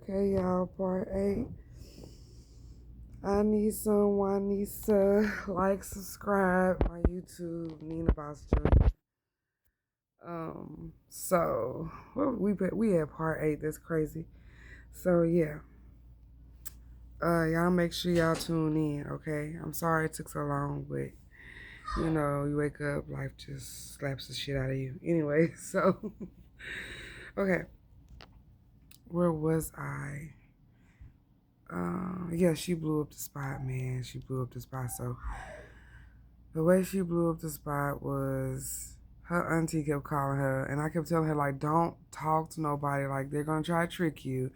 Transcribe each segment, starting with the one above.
Okay, y'all, part 8. I need someone needs to like, subscribe my YouTube, Nina Boss Jr. So we had part 8. That's crazy. So yeah, y'all make sure y'all tune in. Okay, I'm sorry it took so long, but you wake up, life just slaps the shit out of you. Anyway, so okay, where was I? Yeah, she blew up the spot, man. She blew up the spot. So the way she blew up the spot was her auntie kept calling her, and I kept telling her, like, don't talk to nobody. Like, they're gonna try to trick you.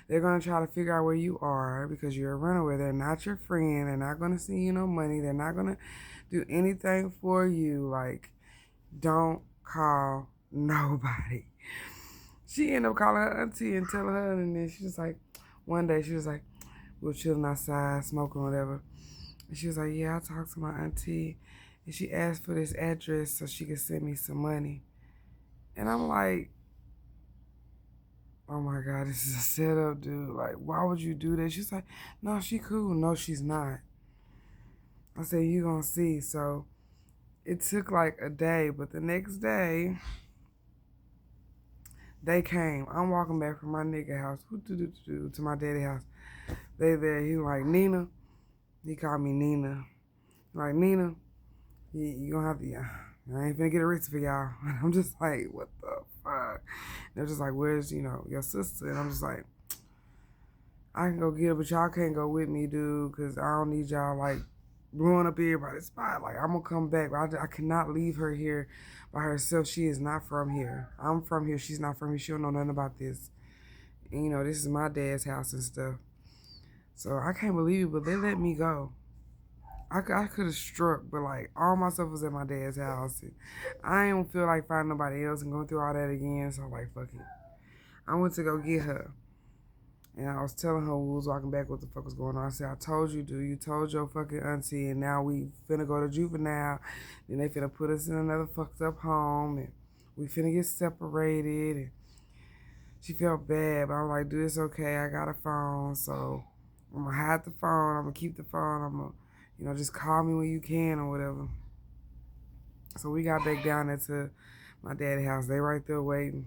They're gonna try to figure out where you are because you're a runaway. They're not your friend. They're not gonna send you no money. They're not gonna do anything for you. Like, don't call nobody. She ended up calling her auntie and telling her, and then she was like, one day she was like, we were chilling outside, smoking, whatever. And she was like, yeah, I talked to my auntie. And she asked for this address so she could send me some money. And I'm like, oh my God, this is a setup, dude. Like, why would you do that? She's like, no, she cool. No, she's not. I said, you gonna see. So it took like a day, but the next day, they came. I'm walking back from my nigga house to my daddy house. They there. He was like, Nina. He called me Nina. Like, Nina, you gonna have to, yeah. I ain't finna get arrested for y'all. And I'm just like, what the fuck? They're just like, where's, your sister? And I'm just like, I can go get her, but y'all can't go with me, dude, because I don't need y'all, like, blowing up everybody's spot. Like, I'm gonna come back, but I cannot leave her here by herself. She is not from here. I'm from here. She's not from here. She don't know nothing about this. And, this is my dad's house and stuff. So I can't believe it, but they let me go. I could have struck, but like all my stuff was at my dad's house. And I didn't feel like finding nobody else and going through all that again. So I'm like, fuck it. I went to go get her. And I was telling her when we was walking back what the fuck was going on. I said, I told you, dude. You told your fucking auntie. And now we finna go to juvenile. Then they finna put us in another fucked up home. And we finna get separated. And she felt bad. But I'm like, dude, it's okay. I got a phone. So I'm gonna hide the phone. I'm gonna keep the phone. I'm gonna just call me when you can or whatever. So we got back down there to my daddy's house. They right there waiting.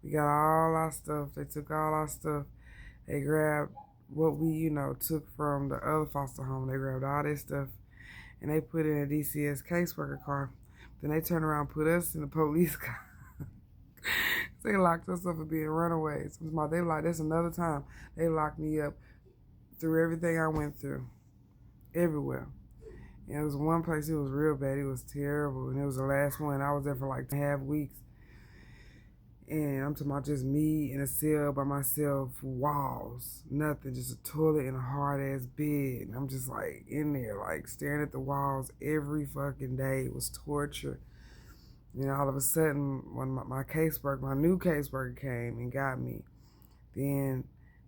We got all our stuff. They took all our stuff. They grabbed what we, took from the other foster home. They grabbed all their stuff and they put it in a DCS caseworker car. Then they turned around and put us in the police car. They locked us up for being runaways. That's another time. They locked me up through everything I went through. Everywhere. And it was one place, it was real bad. It was terrible. And it was the last one. I was there for like 2.5 weeks. And I'm talking about just me in a cell by myself, walls, nothing, just a toilet and a hard ass bed. And I'm just like in there, like staring at the walls every fucking day. It was torture. And all of a sudden, when my new caseworker came and got me, then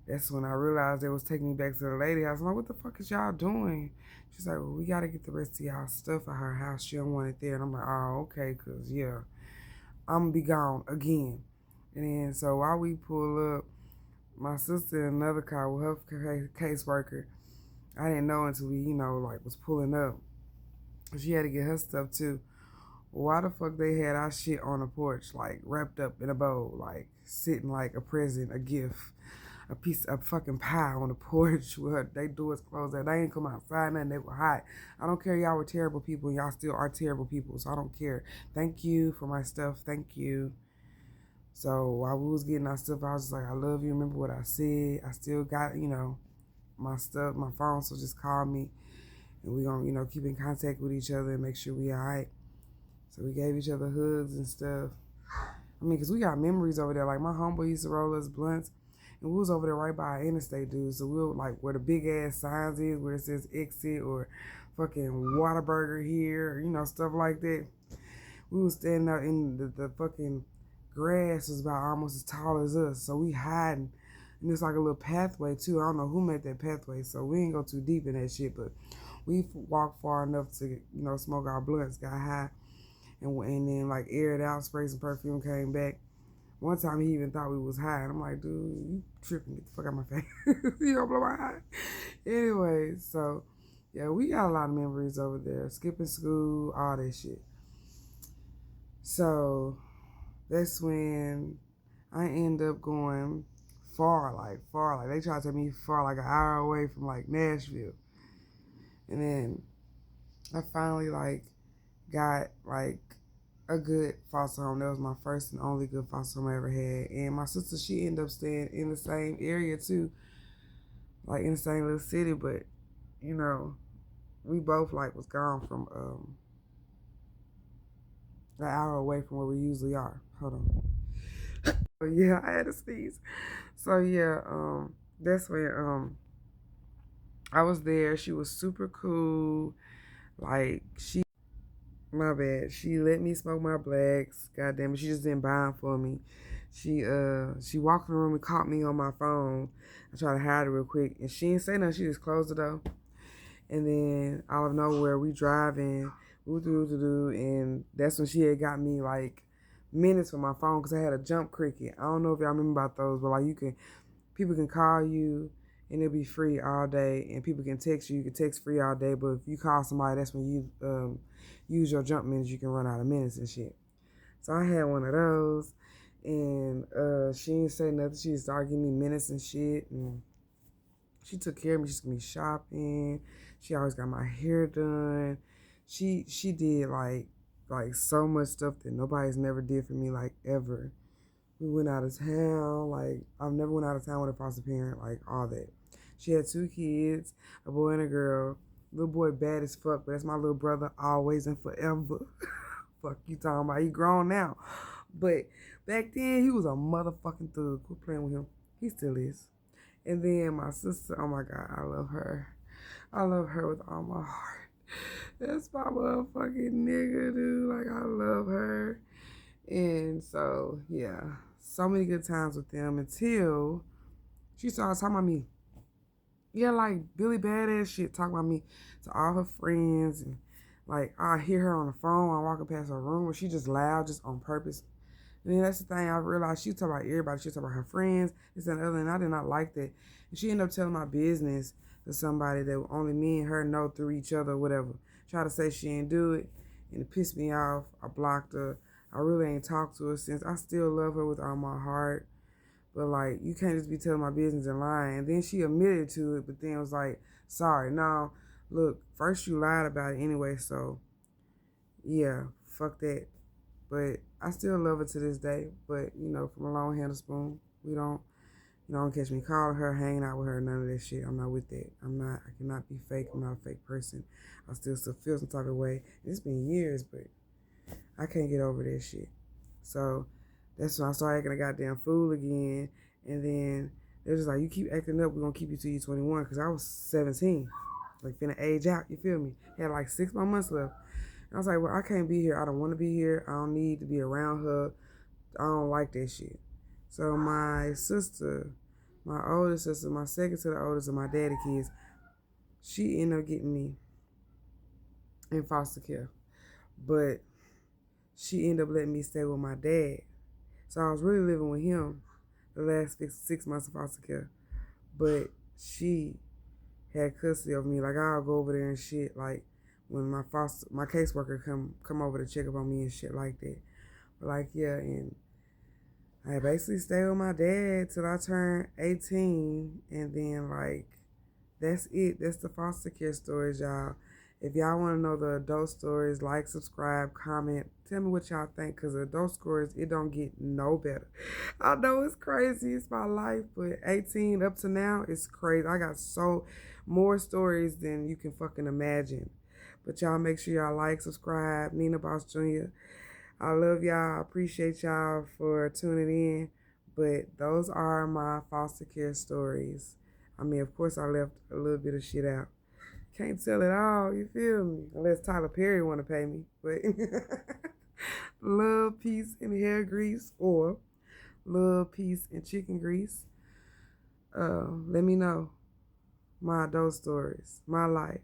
that's when I realized they was taking me back to the lady house. I'm like, what the fuck is y'all doing? She's like, well, we got to get the rest of y'all stuff at her house. She don't want it there. And I'm like, oh, okay, because, yeah, I'm going to be gone again. And then, so while we pull up, my sister in another car with her caseworker, I didn't know until we, was pulling up. She had to get her stuff, too. Why the fuck they had our shit on the porch, like, wrapped up in a bowl, like, sitting like a present, a gift? A piece of fucking pie on the porch with her, they doors closed. They ain't come outside, nothing. They were hot. I don't care. Y'all were terrible people, and y'all still are terrible people. So I don't care. Thank you for my stuff. Thank you. So while we was getting our stuff, I was just like, I love you. Remember what I said. I still got, my stuff, my phone. So just call me, and we gonna, keep in contact with each other and make sure we all right. So we gave each other hugs and stuff. I mean, because we got memories over there. Like, my homeboy used to roll us blunts. And we was over there right by our interstate, dude. So we were like where the big ass signs is, where it says exit or fucking Whataburger here, stuff like that. We was standing out in the fucking grass was about almost as tall as us. So we hiding. And it's like a little pathway too. I don't know who made that pathway. So we ain't go too deep in that shit. But we walked far enough to, smoke our blunts, got high. And then like aired out, sprayed some perfume, came back. One time he even thought we was high. And I'm like, dude, you tripping. Get the fuck out of my face. You gonna blow my high. Anyway, so yeah, we got a lot of memories over there. Skipping school, all that shit. So that's when I end up going far. Like they try to take me far, like an hour away from like Nashville. And then I finally like got like a good foster home. That was my first and only good foster home I ever had. And my sister, she ended up staying in the same area too, like in the same little city. But you know, we both like was gone from an hour away from where we usually are. Hold on. But yeah, I had to sneeze. So yeah, that's when I was there. She was super cool. Like my bad. She let me smoke my blacks. God damn it, she just didn't buy them for me. She walked in the room and caught me on my phone. I tried to hide it real quick, and she didn't say nothing. She just closed the door. And then out of nowhere, we driving, and that's when she had got me like minutes for my phone because I had a jump cricket. I don't know if y'all remember about those, but like people can call you and it'll be free all day, and people can text you. You can text free all day, but if you call somebody, that's when you use your jump minutes. You can run out of minutes and shit. So I had one of those, and she didn't say nothing. She started giving me minutes and shit, and she took care of me. She took me shopping. She always got my hair done. She did like so much stuff that nobody's never did for me, like ever. We went out of town. Like I've never went out of town with a foster parent. Like all that. She had 2 kids, a boy and a girl. Little boy bad as fuck, but that's my little brother always and forever. Fuck you talking about? He grown now, but back then he was a motherfucking thug. Quit playing with him. He still is. And then my sister, oh my God, I love her. I love her with all my heart. That's my motherfucking nigga, dude. Like, I love her. And so, yeah, so many good times with them until she started talking about me. Yeah, like Billy Badass shit, talking about me to all her friends. And like, I hear her on the phone while I'm walking past her room, where she just loud, just on purpose. And then that's the thing I realized. She talk about everybody. She talk about her friends, this and the other, and I did not like that. And she ended up telling my business to somebody that only me and her know through each other or whatever. Try to say she didn't do it, and it pissed me off. I blocked her. I really ain't talked to her since. I still love her with all my heart. But like, you can't just be telling my business and lying. And then she admitted to it, but then was like, sorry. No, look, first you lied about it anyway, so yeah, fuck that. But I still love her to this day. But, you know, from a long handle spoon, don't catch me calling her, hanging out with her, none of that shit. I'm not with that. I cannot be fake. I'm not a fake person. I still feel some type of way. It's been years, but I can't get over that shit. So that's when I started acting a goddamn fool again. And then they was just like, you keep acting up, we're going to keep you till you're 21. Because I was 17. Like, finna age out, you feel me? Had like 6 more months left. I was like, well, I can't be here. I don't want to be here. I don't need to be around her. I don't like that shit. So my sister, my older sister, my second to the oldest of my daddy kids, she ended up getting me in foster care. But she ended up letting me stay with my dad. So I was really living with him the last 6 months of foster care. But she had custody of me. Like, I'll go over there and shit. Like, when my caseworker come over to check up on me and shit like that. But like, yeah, and I basically stayed with my dad till I turned 18, and then like, that's it. That's the foster care stories, y'all. If y'all want to know the adult stories, like, subscribe, comment, tell me what y'all think, because the adult stories, it don't get no better. I know it's crazy, it's my life, but 18 up to now, it's crazy. I got so more stories than you can fucking imagine. But y'all make sure y'all like, subscribe. Nina Boss Jr. I love y'all. I appreciate y'all for tuning in. But those are my foster care stories. I mean, of course, I left a little bit of shit out. Can't tell it all, you feel me? Unless Tyler Perry want to pay me. But love, peace, and hair grease, or love, peace, and chicken grease. Let me know my adult stories, my life.